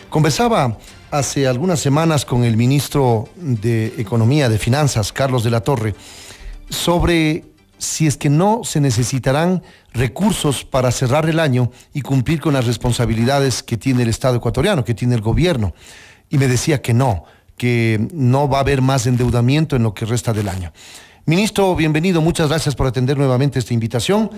Conversaba hace algunas semanas con el ministro de Economía, de Finanzas, Carlos de la Torre, sobre si es que no se necesitarán recursos para cerrar el año y cumplir con las responsabilidades que tiene el Estado ecuatoriano, que tiene el gobierno. Y me decía que no va a haber más endeudamiento en lo que resta del año. Ministro, bienvenido, muchas gracias por atender nuevamente esta invitación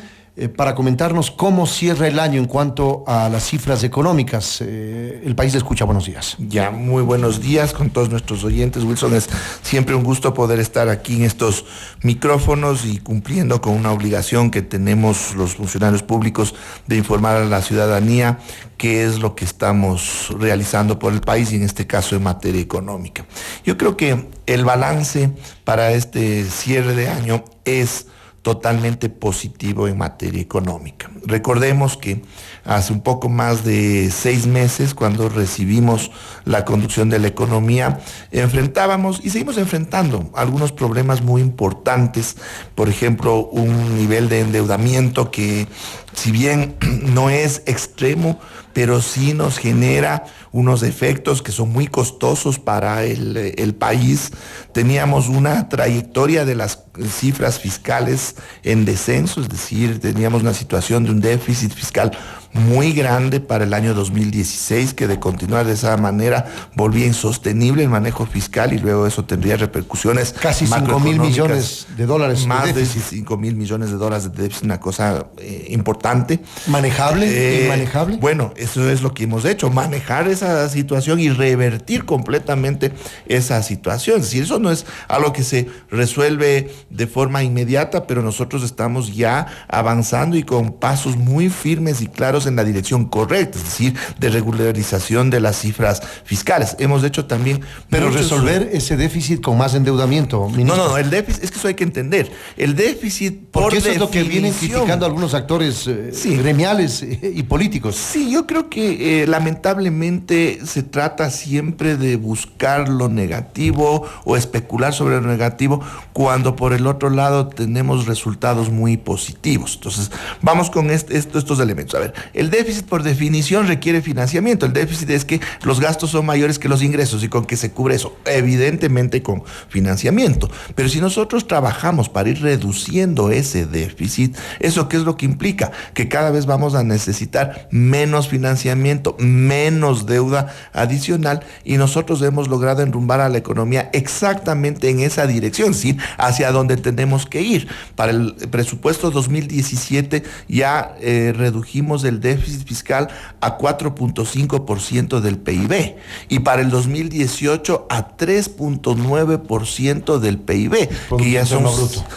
para comentarnos cómo cierra el año en cuanto a las cifras económicas. El país le escucha, buenos días. Ya, muy buenos días con todos nuestros oyentes. Wilson, es siempre un gusto poder estar aquí en estos micrófonos y cumpliendo con una obligación que tenemos los funcionarios públicos de informar a la ciudadanía qué es lo que estamos realizando por el país y en este caso en materia económica. Yo creo que el balance para este cierre de año es totalmente positivo en materia económica. Recordemos que hace un poco más de 6 meses, cuando recibimos la conducción de la economía, enfrentábamos y seguimos enfrentando algunos problemas muy importantes. Por ejemplo, un nivel de endeudamiento que, si bien no es extremo, pero sí nos genera unos efectos que son muy costosos para el país. Teníamos una trayectoria de las cifras fiscales en descenso, es decir, teníamos una situación de un déficit fiscal muy grande para el año 2016, que de continuar de esa manera volvía insostenible el manejo fiscal y luego eso tendría repercusiones casi 5.000 millones de dólares. Más de 5.000 millones de dólares de déficit, una cosa importante. ¿Manejable? ¿Inmanejable? Bueno, eso es lo que hemos hecho, manejar esa situación y revertir completamente esa situación. Es decir, eso no es algo que se resuelve de forma inmediata, pero nosotros estamos ya avanzando y con pasos muy firmes y claros en la dirección correcta, es decir, de regularización de las cifras fiscales. Hemos hecho también... Pero resolver ese déficit con más endeudamiento, ministro. No, el déficit, es que eso hay que entender. El déficit, porque eso es lo que vienen criticando algunos actores gremiales y políticos. Sí, yo creo que lamentablemente se trata siempre de buscar lo negativo o especular sobre lo negativo cuando por el otro lado tenemos resultados muy positivos. Entonces, vamos con estos elementos. A ver, el déficit por definición requiere financiamiento. El déficit es que los gastos son mayores que los ingresos y con que se cubre eso, evidentemente con financiamiento. Pero si nosotros trabajamos para ir reduciendo ese déficit, ¿eso qué es lo que implica? Que cada vez vamos a necesitar menos financiamiento, menos deuda adicional, y nosotros hemos logrado enrumbar a la economía exactamente en esa dirección, es decir, hacia donde tenemos que ir. Para el presupuesto 2017 ya redujimos el déficit fiscal a 4.5% del PIB y para el 2018 a 3.9% del PIB, que ya son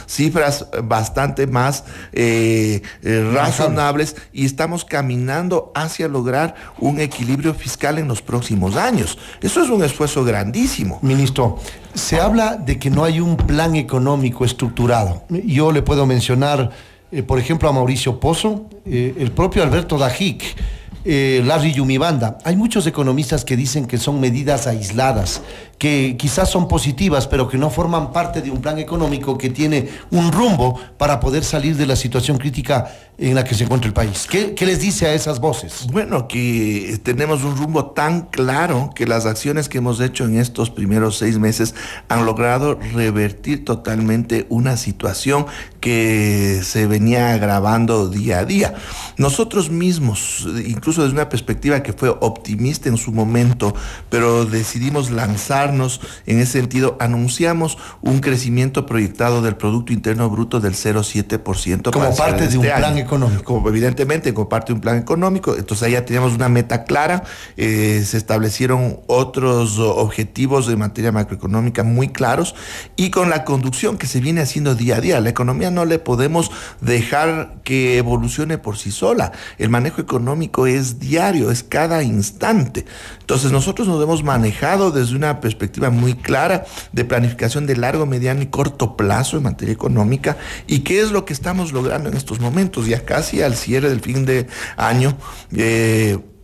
cifras bastante más razonables, y estamos caminando hacia lograr un equilibrio fiscal en los próximos años. Eso es un esfuerzo grandísimo. Ministro, se habla de que no hay un plan económico estructurado. Yo le puedo mencionar, por ejemplo, a Mauricio Pozo, el propio Alberto Dajic, Larry Yumibanda. Hay muchos economistas que dicen que son medidas aisladas, que quizás son positivas, pero que no forman parte de un plan económico que tiene un rumbo para poder salir de la situación crítica en la que se encuentra el país. ¿Qué les dice a esas voces? Bueno, que tenemos un rumbo tan claro que las acciones que hemos hecho en estos primeros 6 meses han logrado revertir totalmente una situación que se venía agravando día a día. Nosotros mismos, incluso desde una perspectiva que fue optimista en su momento, pero decidimos lanzarnos en ese sentido, anunciamos un crecimiento proyectado del Producto Interno Bruto del 0,7%. Como parte de un plan económico. Como evidentemente, como parte de un plan económico. Entonces ahí ya teníamos una meta clara, se establecieron otros objetivos de materia macroeconómica muy claros, y con la conducción que se viene haciendo día a día. La economía no le podemos dejar que evolucione por sí sola. El manejo económico es diario, es cada instante. Entonces nosotros nos hemos manejado desde una perspectiva muy clara de planificación de largo, mediano y corto plazo en materia económica. ¿Y qué es lo que estamos logrando en estos momentos? Ya casi al cierre del fin de año,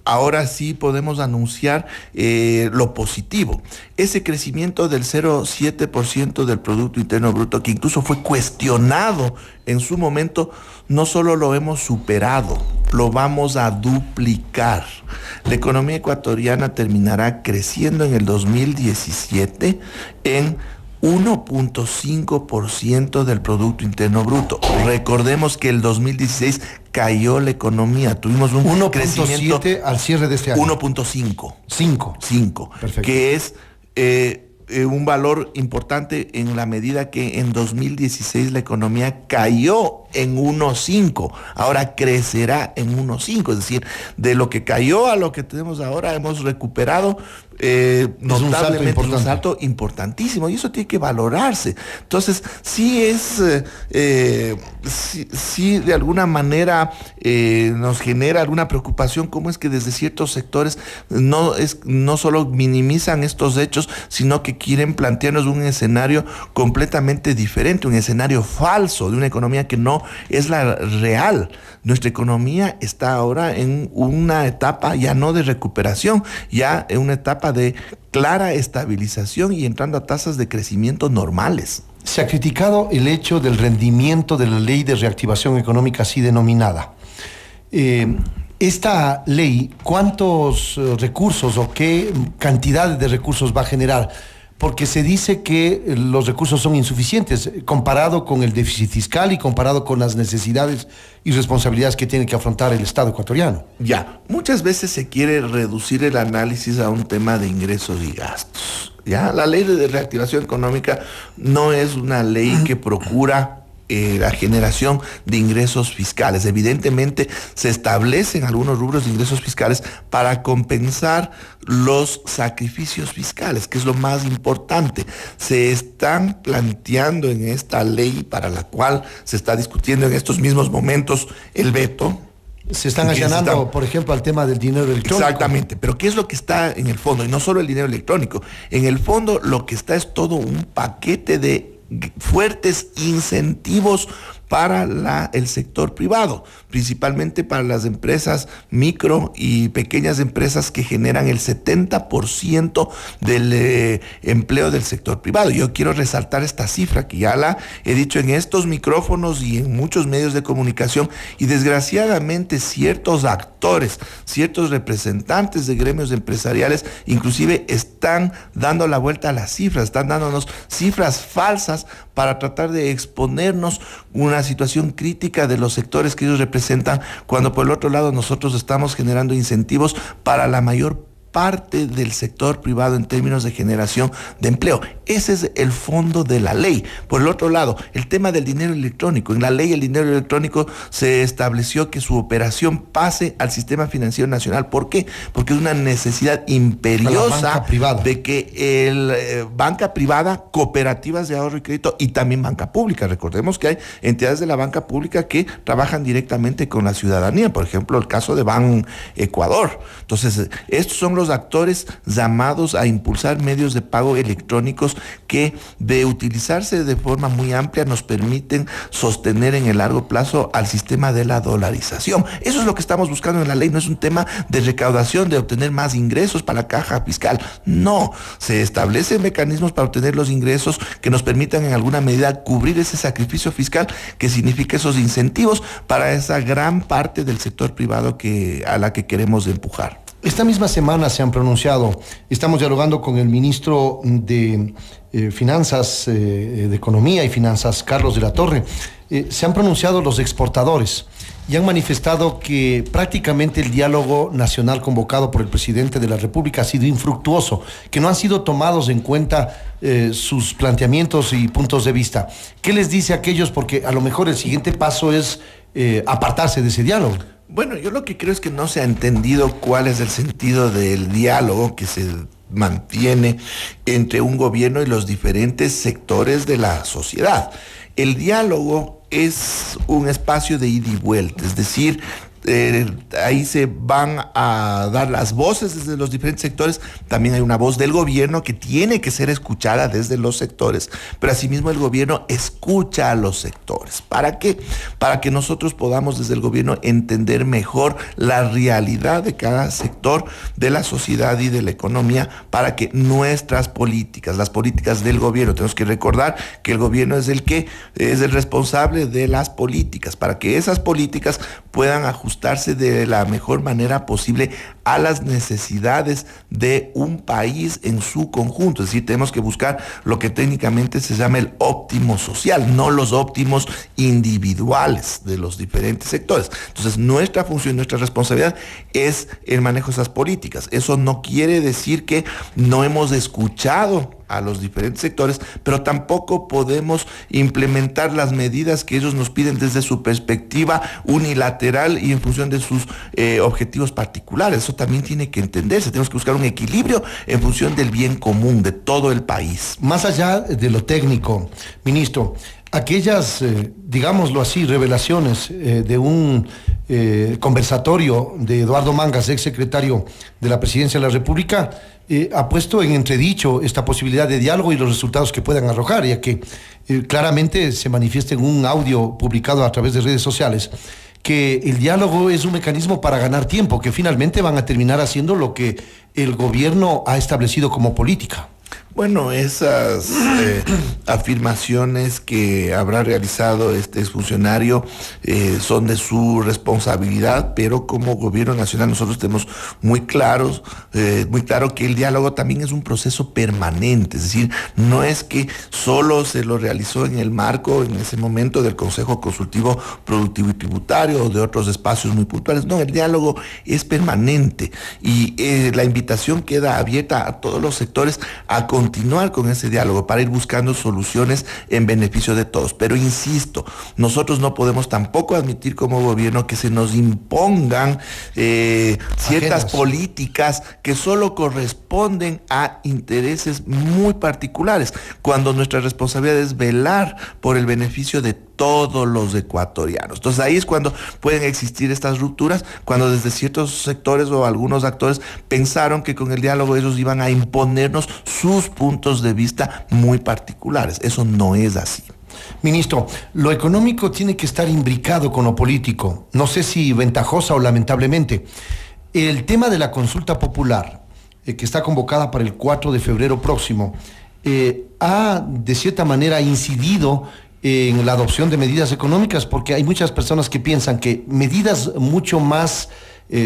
ahora sí podemos anunciar lo positivo. Ese crecimiento del 0,7% del Producto Interno Bruto, que incluso fue cuestionado en su momento, no solo lo hemos superado, lo vamos a duplicar. La economía ecuatoriana terminará creciendo en el 2017 en 1.5% del Producto Interno Bruto. Recordemos que el 2016 cayó la economía, tuvimos un 1.7 al cierre de este año. 1.5. 5. Perfecto. Que es un valor importante en la medida que en 2016 la economía cayó en 1.5, ahora crecerá en 1.5, es decir, de lo que cayó a lo que tenemos ahora hemos recuperado notablemente, un salto importantísimo, y eso tiene que valorarse. Entonces, sí es, sí de alguna manera nos genera alguna preocupación cómo es que desde ciertos sectores no solo minimizan estos hechos, sino que quieren plantearnos un escenario completamente diferente, un escenario falso de una economía que no es la real. Nuestra economía está ahora en una etapa ya no de recuperación, ya en una etapa de clara estabilización y entrando a tasas de crecimiento normales. Se ha criticado el hecho del rendimiento de la ley de reactivación económica así denominada. Esta ley, ¿cuántos recursos o qué cantidades de recursos va a generar? Porque se dice que los recursos son insuficientes comparado con el déficit fiscal y comparado con las necesidades y responsabilidades que tiene que afrontar el Estado ecuatoriano. Ya, muchas veces se quiere reducir el análisis a un tema de ingresos y gastos. Ya, la ley de reactivación económica no es una ley que procura la generación de ingresos fiscales. Evidentemente se establecen algunos rubros de ingresos fiscales para compensar los sacrificios fiscales, que es lo más importante. Se están planteando en esta ley, para la cual se está discutiendo en estos mismos momentos el veto. Se están allanando, por ejemplo, al tema del dinero electrónico. Exactamente, pero ¿qué es lo que está en el fondo? Y no solo el dinero electrónico. En el fondo lo que está es todo un paquete de fuertes incentivos para el sector privado, principalmente para las empresas micro y pequeñas empresas que generan el 70% del empleo del sector privado. Yo quiero resaltar esta cifra que ya la he dicho en estos micrófonos y en muchos medios de comunicación, y desgraciadamente ciertos actores, ciertos representantes de gremios empresariales inclusive están dando la vuelta a las cifras, están dándonos cifras falsas para tratar de exponernos una situación crítica de los sectores que ellos representan, cuando por el otro lado nosotros estamos generando incentivos para la mayor parte del sector privado en términos de generación de empleo. Ese es el fondo de la ley. Por el otro lado, el tema del dinero electrónico. En la ley el dinero electrónico se estableció que su operación pase al sistema financiero nacional. ¿Por qué? Porque es una necesidad imperiosa de que banca privada, cooperativas de ahorro y crédito y también banca pública. Recordemos que hay entidades de la banca pública que trabajan directamente con la ciudadanía. Por ejemplo, el caso de Ban Ecuador. Entonces, estos son los actores llamados a impulsar medios de pago electrónicos que, de utilizarse de forma muy amplia, nos permiten sostener en el largo plazo al sistema de la dolarización. Eso es lo que estamos buscando en la ley. No es un tema de recaudación, de obtener más ingresos para la caja fiscal. No, se establecen mecanismos para obtener los ingresos que nos permitan en alguna medida cubrir ese sacrificio fiscal que significa esos incentivos para esa gran parte del sector privado a la que queremos empujar. Esta misma semana se han pronunciado, estamos dialogando con el ministro de Finanzas, de Economía y Finanzas, Carlos de la Torre. Se han pronunciado los exportadores y han manifestado que prácticamente el diálogo nacional convocado por el presidente de la República ha sido infructuoso, que no han sido tomados en cuenta sus planteamientos y puntos de vista. ¿Qué les dice a aquellos? Porque a lo mejor el siguiente paso es apartarse de ese diálogo. Bueno, yo lo que creo es que no se ha entendido cuál es el sentido del diálogo que se mantiene entre un gobierno y los diferentes sectores de la sociedad. El diálogo es un espacio de ida y vuelta, es decir, ahí se van a dar las voces desde los diferentes sectores. También hay una voz del gobierno que tiene que ser escuchada desde los sectores, pero asimismo el gobierno escucha a los sectores. ¿Para qué? Para que nosotros podamos desde el gobierno entender mejor la realidad de cada sector de la sociedad y de la economía, para que nuestras políticas, las políticas del gobierno, tenemos que recordar que el gobierno es el que es el responsable de las políticas, para que esas políticas puedan ajustar ajustarse de la mejor manera posible a las necesidades de un país en su conjunto. Es decir, tenemos que buscar lo que técnicamente se llama el óptimo social, no los óptimos individuales de los diferentes sectores. Entonces, nuestra función, nuestra responsabilidad es el manejo de esas políticas. Eso no quiere decir que no hemos escuchado a los diferentes sectores, pero tampoco podemos implementar las medidas que ellos nos piden desde su perspectiva unilateral y en función de sus objetivos particulares. Eso también tiene que entenderse. Tenemos que buscar un equilibrio en función del bien común de todo el país. Más allá de lo técnico, ministro, aquellas, digámoslo así, revelaciones de un conversatorio de Eduardo Mangas, exsecretario de la Presidencia de la República, ha puesto en entredicho esta posibilidad de diálogo y los resultados que puedan arrojar, ya que claramente se manifiesta en un audio publicado a través de redes sociales que el diálogo es un mecanismo para ganar tiempo, que finalmente van a terminar haciendo lo que el gobierno ha establecido como política. Bueno, esas afirmaciones que habrá realizado este exfuncionario son de su responsabilidad, pero como gobierno nacional nosotros tenemos muy claro que el diálogo también es un proceso permanente, es decir, no es que solo se lo realizó en el marco, en ese momento, del Consejo Consultivo Productivo y Tributario o de otros espacios muy puntuales. No, el diálogo es permanente y la invitación queda abierta a todos los sectores a continuar con ese diálogo para ir buscando soluciones en beneficio de todos. Pero insisto, nosotros no podemos tampoco admitir como gobierno que se nos impongan ciertas políticas que solo corresponden a intereses muy particulares, cuando nuestra responsabilidad es velar por el beneficio de todos los ecuatorianos. Entonces ahí es cuando pueden existir estas rupturas, cuando desde ciertos sectores o algunos actores pensaron que con el diálogo ellos iban a imponernos sus puntos de vista muy particulares. Eso no es así. Ministro, lo económico tiene que estar imbricado con lo político, no sé si ventajosa o lamentablemente. El tema de la consulta popular, que está convocada para el 4 de febrero próximo, ha de cierta manera incidido en la adopción de medidas económicas, porque hay muchas personas que piensan que medidas mucho más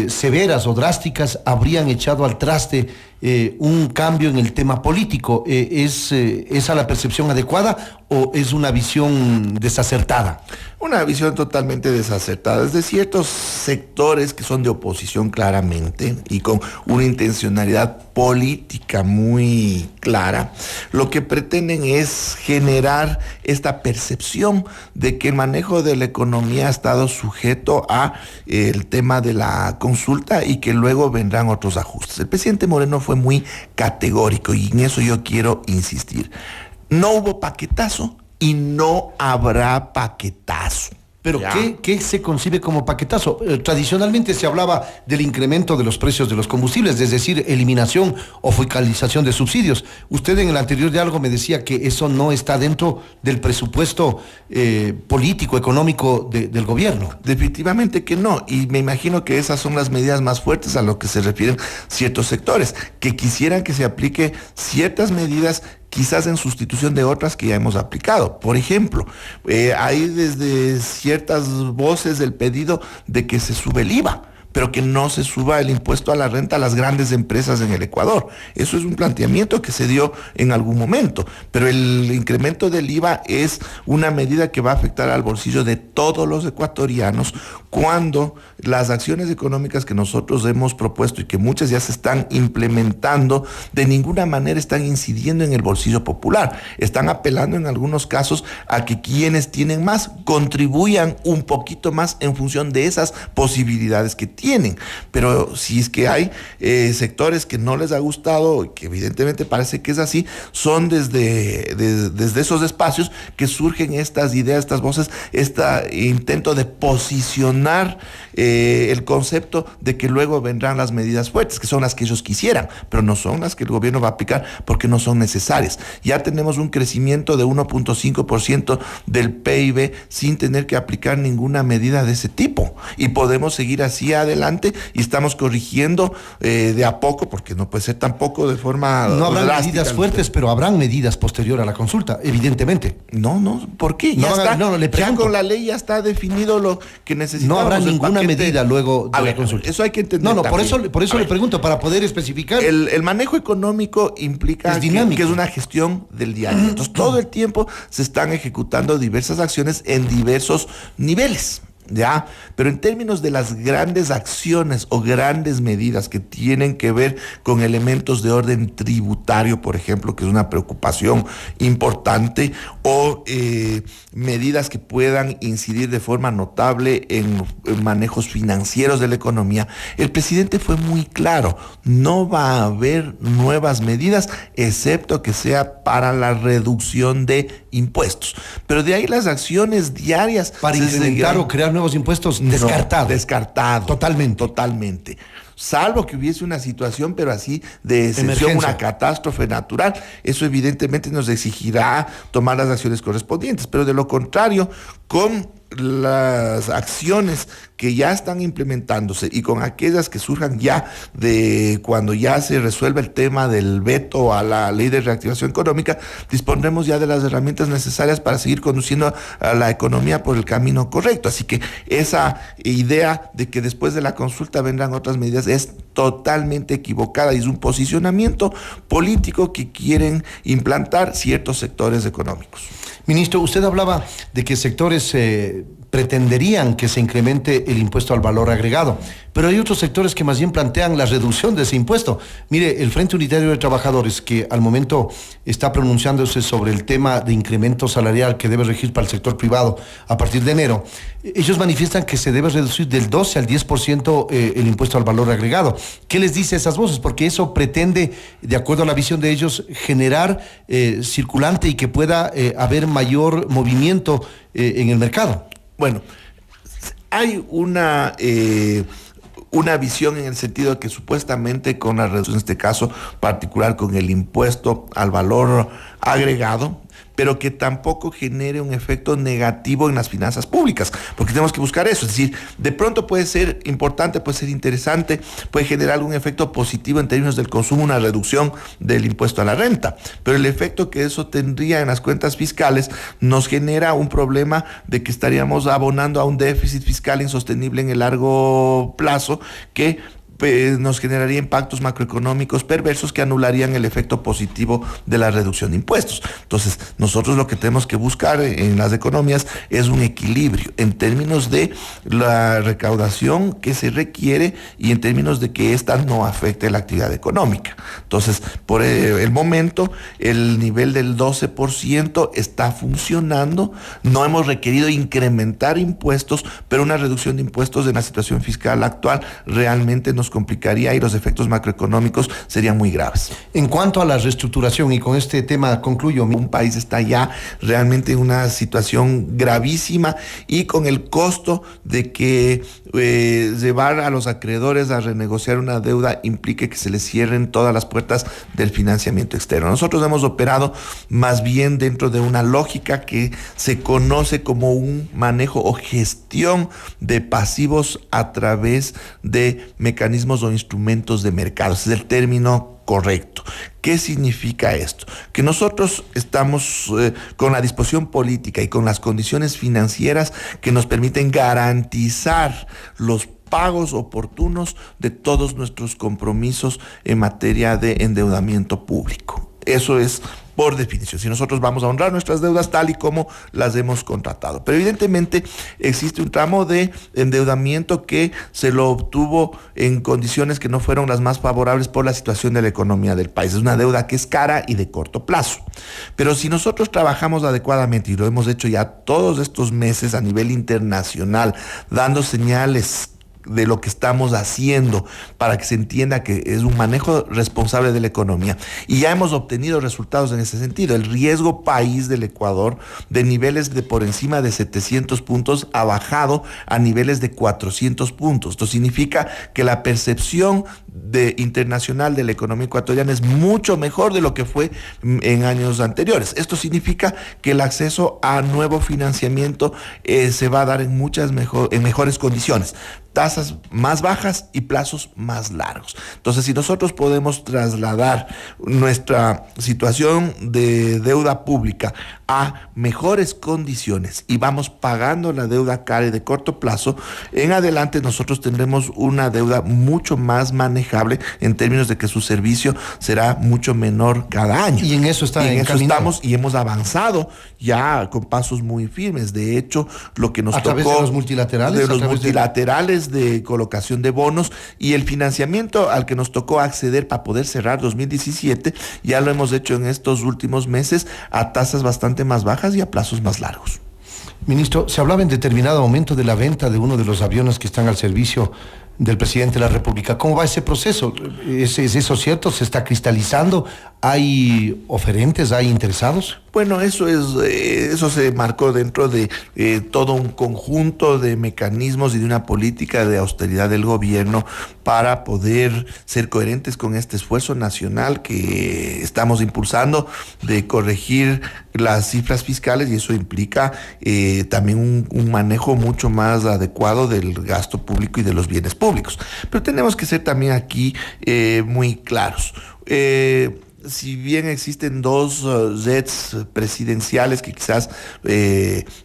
severas o drásticas habrían echado al traste un cambio en el tema político. ¿Es esa la percepción adecuada o es una visión desacertada? Una visión totalmente desacertada. Es de ciertos sectores que son de oposición claramente y con una intencionalidad política muy clara. Lo que pretenden es generar esta percepción de que el manejo de la economía ha estado sujeto a el tema de la consulta y que luego vendrán otros ajustes. El presidente Moreno fue muy categórico y en eso yo quiero insistir. No hubo paquetazo y no habrá paquetazo. ¿Pero qué se concibe como paquetazo? Tradicionalmente se hablaba del incremento de los precios de los combustibles, es decir, eliminación o focalización de subsidios. Usted en el anterior diálogo me decía que eso no está dentro del presupuesto político, económico del gobierno. Definitivamente que no, y me imagino que esas son las medidas más fuertes a lo que se refieren ciertos sectores, que quisieran que se aplique ciertas medidas quizás en sustitución de otras que ya hemos aplicado. Por ejemplo, hay desde ciertas voces el pedido de que se sube el IVA, pero que no se suba el impuesto a la renta a las grandes empresas en el Ecuador. Eso es un planteamiento que se dio en algún momento, pero el incremento del IVA es una medida que va a afectar al bolsillo de todos los ecuatorianos, cuando las acciones económicas que nosotros hemos propuesto y que muchas ya se están implementando, de ninguna manera están incidiendo en el bolsillo popular. Están apelando en algunos casos a que quienes tienen más contribuyan un poquito más en función de esas posibilidades que tienen. Pero si es que hay sectores que no les ha gustado, y que evidentemente parece que es así, son desde esos espacios que surgen estas ideas, estas voces, este intento de posicionar el concepto de que luego vendrán las medidas fuertes, que son las que ellos quisieran, pero no son las que el gobierno va a aplicar porque no son necesarias. Ya tenemos un crecimiento de 1.5% del PIB sin tener que aplicar ninguna medida de ese tipo, y podemos seguir así adelante adelante y estamos corrigiendo de a poco, porque no puede ser tampoco de forma No habrán drástica. medidas fuertes, pero habrán medidas posterior a la consulta, evidentemente. No, ¿por qué? Ya No está, le ya pregunto. con la ley ya está definido lo que necesitamos. No habrá el ninguna paquete. medida luego de A la ver, consulta. eso hay que entender. No, también. por eso A le ver, pregunto, para poder especificar. el manejo económico implica Es dinámico. que es una gestión del día a día. Entonces, todo el tiempo se están ejecutando diversas acciones en diversos niveles. ¿Ya? Pero en términos de las grandes acciones o grandes medidas que tienen que ver con elementos de orden tributario, por ejemplo, que es una preocupación importante, o medidas que puedan incidir de forma notable en manejos financieros de la economía, el presidente fue muy claro: no va a haber nuevas medidas excepto que sea para la reducción de impuestos. Pero de ahí las acciones diarias Para se incrementar seguirán. o crear nuevos impuestos, No, descartado. descartado. Totalmente. Totalmente. Salvo que hubiese una situación, pero así de excepción, Emergencia. una catástrofe natural. Eso evidentemente nos exigirá tomar las acciones correspondientes. Pero de lo contrario, con las acciones que ya están implementándose y con aquellas que surjan ya de cuando ya se resuelve el tema del veto a la ley de reactivación económica, dispondremos ya de las herramientas necesarias para seguir conduciendo a la economía por el camino correcto. Así que esa idea de que después de la consulta vendrán otras medidas es totalmente equivocada y es un posicionamiento político que quieren implantar ciertos sectores económicos. Ministro, usted hablaba de que sectores pretenderían que se incremente el impuesto al valor agregado, pero hay otros sectores que más bien plantean la reducción de ese impuesto. Mire, el Frente Unitario de Trabajadores, que al momento está pronunciándose sobre el tema de incremento salarial que debe regir para el sector privado a partir de enero, ellos manifiestan que se debe reducir del 12 al 10% el impuesto al valor agregado. ¿Qué les dice esas voces? Porque eso pretende, de acuerdo a la visión de ellos, generar circulante y que pueda haber mayor movimiento en el mercado. Bueno, hay una visión en el sentido de que supuestamente con la reducción, en este caso particular con el impuesto al valor agregado, pero que tampoco genere un efecto negativo en las finanzas públicas, porque tenemos que buscar eso. Es decir, de pronto puede ser importante, puede ser interesante, puede generar algún efecto positivo en términos del consumo, una reducción del impuesto a la renta, pero el efecto que eso tendría en las cuentas fiscales nos genera un problema de que estaríamos abonando a un déficit fiscal insostenible en el largo plazo que nos generaría impactos macroeconómicos perversos que anularían el efecto positivo de la reducción de impuestos. Entonces, nosotros lo que tenemos que buscar en las economías es un equilibrio en términos de la recaudación que se requiere y en términos de que ésta no afecte la actividad económica. Entonces, por el momento, el nivel del 12% está funcionando. No hemos requerido incrementar impuestos, pero una reducción de impuestos en la situación fiscal actual realmente nos complicaría y los efectos macroeconómicos serían muy graves. En cuanto a la reestructuración, y con este tema concluyo. Un país está ya realmente en una situación gravísima y con el costo de que llevar a los acreedores a renegociar una deuda implique que se les cierren todas las puertas del financiamiento externo. Nosotros hemos operado más bien dentro de una lógica que se conoce como un manejo o gestión de pasivos a través de mecanismos o instrumentos de mercado. Ese es el término correcto. ¿Qué significa esto? Que nosotros estamos con la disposición política y con las condiciones financieras que nos permiten garantizar los pagos oportunos de todos nuestros compromisos en materia de endeudamiento público. Eso es por definición, si nosotros vamos a honrar nuestras deudas tal y como las hemos contratado. Pero evidentemente existe un tramo de endeudamiento que se lo obtuvo en condiciones que no fueron las más favorables por la situación de la economía del país. Es una deuda que es cara y de corto plazo. Pero si nosotros trabajamos adecuadamente, y lo hemos hecho ya todos estos meses a nivel internacional, dando señales de lo que estamos haciendo para que se entienda que es un manejo responsable de la economía, y ya hemos obtenido resultados en ese sentido. El riesgo país del Ecuador, de niveles de por encima de 700 puntos, ha bajado a niveles de 400 puntos. Esto significa que la percepción internacional de la economía ecuatoriana es mucho mejor de lo que fue en años anteriores. Esto significa que el acceso a nuevo financiamiento se va a dar en mejores condiciones. Tasas tasas más bajas y plazos más largos. Entonces, si nosotros podemos trasladar nuestra situación de deuda pública a mejores condiciones y vamos pagando la deuda cara y de corto plazo, en adelante nosotros tendremos una deuda mucho más manejable en términos de que su servicio será mucho menor cada año. Y en eso estamos y hemos avanzado ya con pasos muy firmes. De hecho, lo que nos tocó... ¿A través de los multilaterales? De los multilaterales de colocación de bonos y el financiamiento al que nos tocó acceder para poder cerrar 2017, ya lo hemos hecho en estos últimos meses a tasas bastante más bajas y a plazos más largos. Ministro, se hablaba en determinado momento de la venta de uno de los aviones que están al servicio del presidente de la República. ¿Cómo va ese proceso? ¿Es eso cierto? ¿Se está cristalizando? ¿Hay oferentes? ¿Hay interesados? Bueno, eso se marcó dentro de todo un conjunto de mecanismos y de una política de austeridad del gobierno para poder ser coherentes con este esfuerzo nacional que estamos impulsando de corregir las cifras fiscales, y eso implica también un manejo mucho más adecuado del gasto público y de los bienes públicos. Pero tenemos que ser también aquí muy claros. Si bien existen dos jets presidenciales que quizás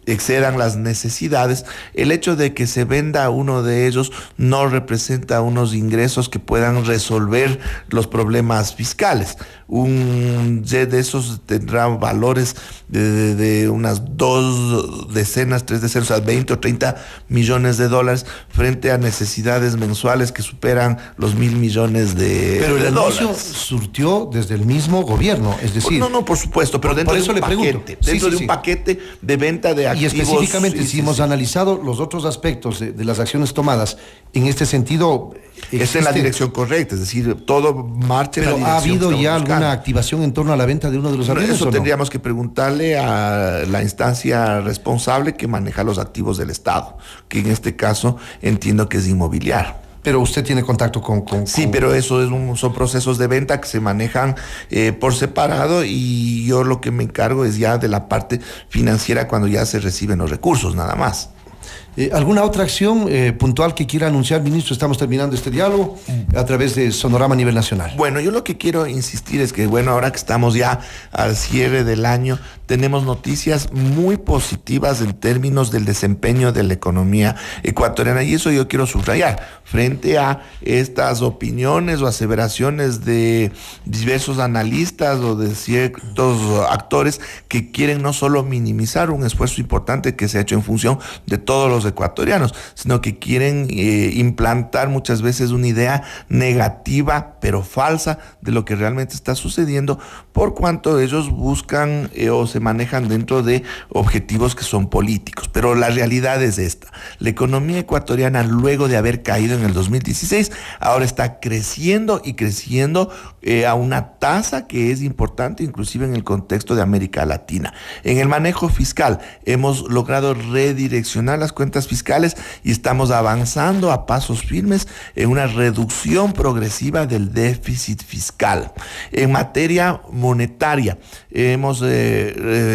excedan las necesidades, el hecho de que se venda uno de ellos no representa unos ingresos que puedan resolver los problemas fiscales. Un jet de esos tendrá valores de unas 2 decenas, 3 decenas, o sea, 20 o 30 millones de dólares frente a necesidades mensuales que superan los 1.000 millones de dólares. Pero el anuncio surtió desde el mismo gobierno, es decir... No, por supuesto, pero dentro de un paquete, dentro de un paquete de venta de activos. Y específicamente, si hemos analizado los otros aspectos de las acciones tomadas, en este sentido... Está en la dirección correcta, es decir, todo marcha en la dirección. ¿Pero ha habido ya alguna activación en torno a la venta de uno de los aviones? Eso tendríamos que preguntarle a la instancia responsable que maneja los activos del Estado, que en este caso entiendo que es inmobiliario. Pero usted tiene contacto con... Sí, pero eso son procesos de venta que se manejan por separado, y yo lo que me encargo es ya de la parte financiera cuando ya se reciben los recursos, nada más. ¿Alguna otra acción puntual que quiera anunciar, ministro? Estamos terminando este diálogo a través de Sonorama a nivel nacional. Bueno, yo lo que quiero insistir es que, ahora que estamos ya al cierre del año, tenemos noticias muy positivas en términos del desempeño de la economía ecuatoriana, y eso yo quiero subrayar frente a estas opiniones o aseveraciones de diversos analistas o de ciertos actores que quieren no solo minimizar un esfuerzo importante que se ha hecho en función de todos los ecuatorianos, sino que quieren implantar muchas veces una idea negativa pero falsa de lo que realmente está sucediendo, por cuanto ellos buscan o se manejan dentro de objetivos que son políticos. Pero la realidad es esta: la economía ecuatoriana, luego de haber caído en el 2016, ahora está creciendo y creciendo a una tasa que es importante inclusive en el contexto de América Latina. En el manejo fiscal hemos logrado redireccionar las cuentas fiscales y estamos avanzando a pasos firmes en una reducción progresiva del déficit fiscal. En materia monetaria hemos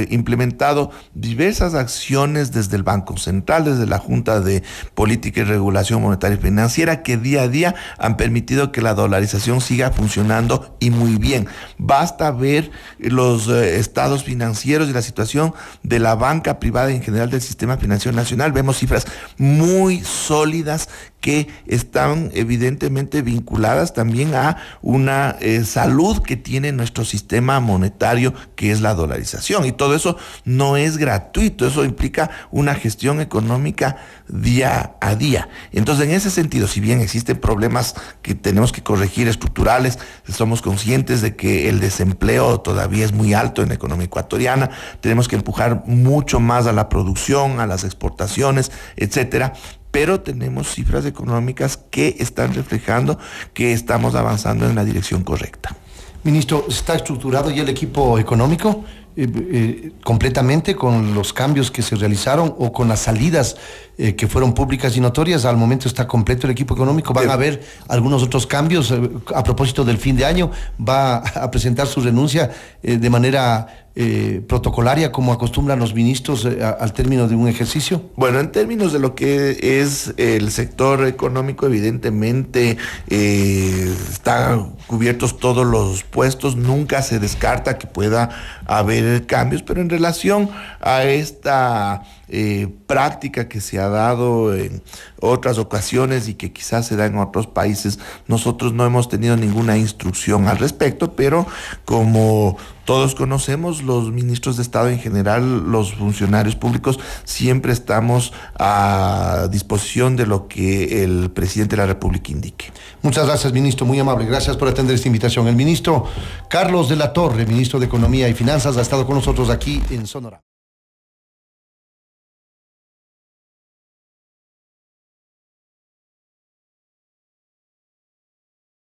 implementado diversas acciones desde el Banco Central, desde la Junta de Política y Regulación Monetaria y Financiera, que día a día han permitido que la dolarización siga funcionando y muy bien. Basta ver los estados financieros y la situación de la banca privada y en general del sistema financiero nacional. Vemos cifras muy sólidas que están evidentemente vinculadas también a una salud que tiene nuestro sistema monetario, que es la dolarización. Y todo eso no es gratuito, eso implica una gestión económica día a día. Entonces, en ese sentido, si bien existen problemas que tenemos que corregir estructurales, somos conscientes de que el desempleo todavía es muy alto en la economía ecuatoriana, tenemos que empujar mucho más a la producción, a las exportaciones, etcétera. Pero tenemos cifras económicas que están reflejando que estamos avanzando en la dirección correcta. Ministro, ¿está estructurado ya el equipo económico completamente con los cambios que se realizaron o con las salidas que fueron públicas y notorias? Al momento está completo el equipo económico. ¿Van a haber algunos otros cambios a propósito del fin de año? ¿Va a presentar su renuncia de manera protocolaria como acostumbran los ministros al término de un ejercicio? Bueno, en términos de lo que es el sector económico, evidentemente están cubiertos todos los puestos, nunca se descarta que pueda haber cambios, pero en relación a esta práctica que se ha dado en otras ocasiones y que quizás se da en otros países, nosotros no hemos tenido ninguna instrucción al respecto, pero como todos conocemos, los ministros de Estado en general, los funcionarios públicos, siempre estamos a disposición de lo que el presidente de la República indique. Muchas gracias, ministro, muy amable. Gracias por atender esta invitación. El ministro Carlos de la Torre, ministro de Economía y Finanzas, ha estado con nosotros aquí en Sonora.